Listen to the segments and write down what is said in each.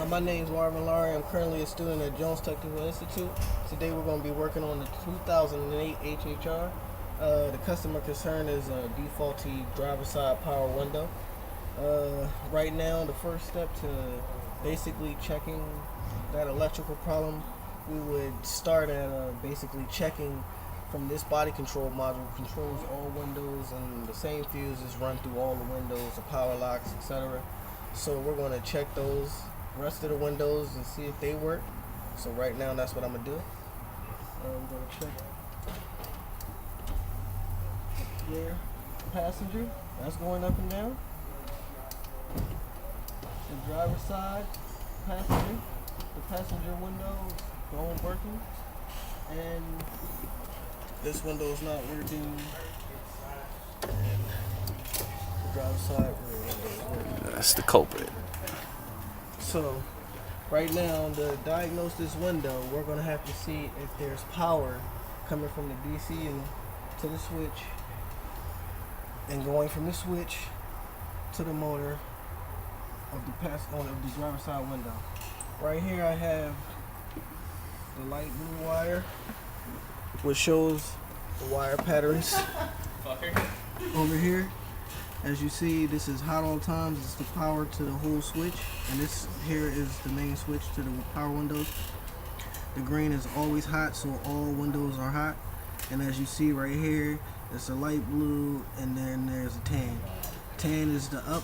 my name's Marvin Laurie. I'm currently a student at Jones Technical Institute. Today we're going to be working on the 2008 HHR. The customer concern is a defaulty driver's side power window. Right now, the first step to basically checking that electrical problem, we would start at basically checking from this body control module controls all windows, and the same fuses run through all the windows, the power locks, etc. So we're going to check those rest of the windows and see if they work. So right now that's what I'm going to do. I'm going to check here, passenger, that's going up and down. The driver's side, passenger, the passenger window going working, and this window is not working, and the driver's side rear window is working. That's the culprit. So right now, to diagnose this window, we're going to have to see if there's power coming from the DC and to the switch, and going from the switch to the motor of the driver's side window. Right here I have the light blue wire, which shows the wire patterns. Over here, as you see, this is hot all times. It's the power to the whole switch, and this here is the main switch to the power windows. The green is always hot, so all windows are hot. And as you see right here, it's a light blue, and then there's a tan. Tan is the up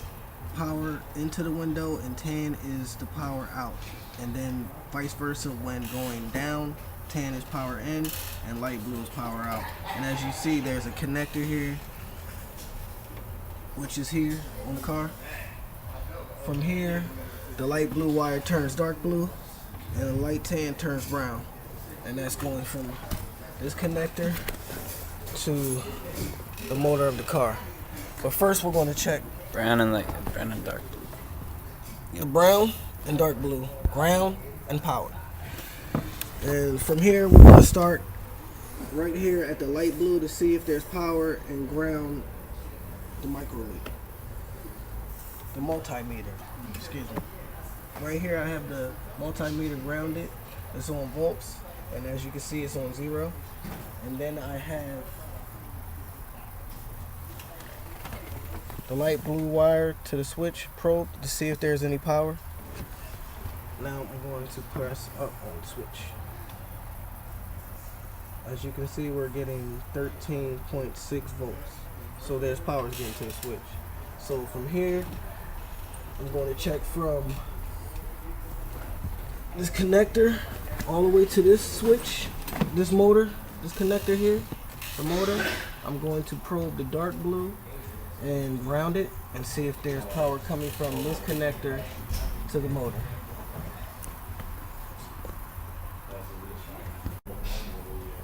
power into the window, and tan is the power out. And then vice versa, when going down, tan is power in and light blue is power out. And as you see, there's a connector here, which is here on the car. From here, the light blue wire turns dark blue and the light tan turns brown, and that's going from this connector to the motor of the car. But first we're going to check Brown and dark blue. Brown and dark blue, ground and power. And from here we're going to start right here at the light blue to see if there's power, and ground the micrometer, the multimeter, excuse me. Right here I have the multimeter grounded. It's on volts, and as you can see it's on 0. And then I have the light blue wire to the switch probe to see if there's any power. Now I'm going to press up on the switch. As you can see, we're getting 13.6 volts. So there's power getting to the switch. So from here, I'm going to check from this connector all the way to this switch, this motor, this connector here, the motor. I'm going to probe the dark blue and ground it and see if there's power coming from this connector to the motor.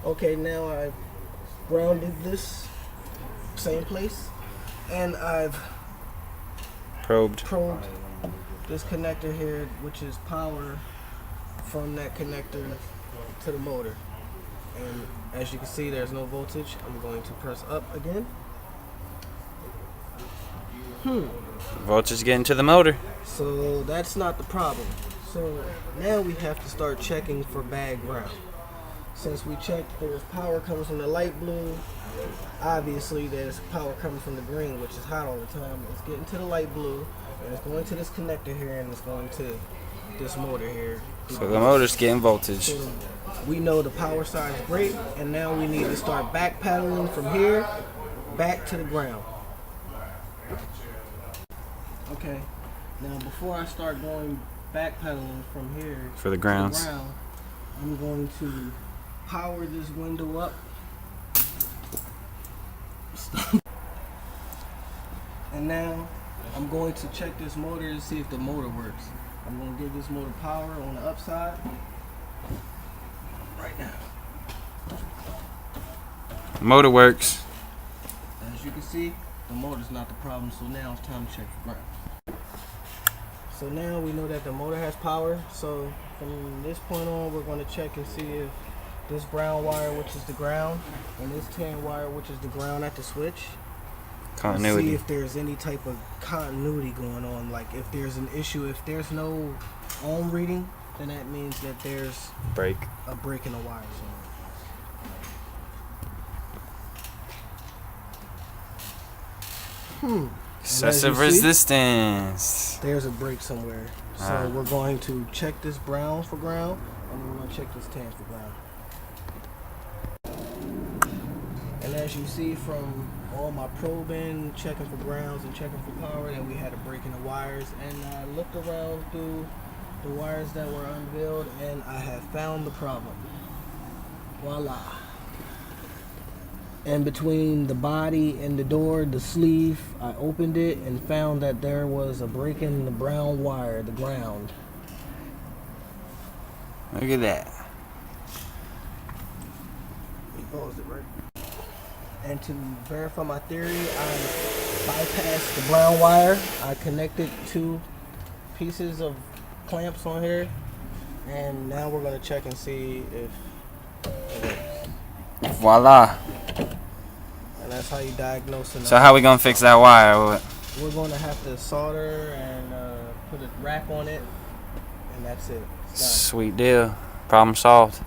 Okay, now I've grounded this same place, and I've Probed this connector here, which is power from that connector to the motor. And as you can see, there's no voltage. I'm going to press up again. Voltage getting to the motor. So that's not the problem. So now we have to start checking for bad ground. Since we checked there's power coming from the light blue, obviously there's power coming from the green, which is hot all the time. It's getting to the light blue, and it's going to this connector here, and it's going to this motor here. So the motor's getting voltage. So we know the power side is great, and now we need to start backpedaling from here back to the ground. Okay, now before I start going backpedaling from here For the grounds. to the ground, I'm going to power this window up. And now I'm going to check this motor to see if the motor works. I'm going to give this motor power on the upside right now. Motor works. As you can see, the motor's not the problem, so now it's time to check for ground. So now we know that the motor has power, so from this point on we're going to check and see if this brown wire, which is the ground, and this tan wire, which is the ground at the switch, Continuity. see if there's any type of continuity going on, like if there's an issue, if there's no ohm reading, then that means that there's Break. a break in the wire somewhere. Excessive you see, resistance. There's a break somewhere. So we're going to check this brown for ground, and then we're going to check this tan for ground. And as you see from all my probing, checking for grounds and checking for power, that we had a break in the wires. And I looked around through the wires that were unveiled, and I have found the problem. Voila. And between the body and the door, the sleeve, I opened it and found that there was a break in the brown wire, the ground. Look at that. He paused it, right? And to verify my theory, I bypassed the brown wire. I connected 2 pieces of clamps on here. And now we're going to check and see if it works. Voila. And that's how you diagnose. So how we gonna fix that wire? We're going to have to solder and put a wrap on it. And that's it. It's done. Sweet deal. Problem solved.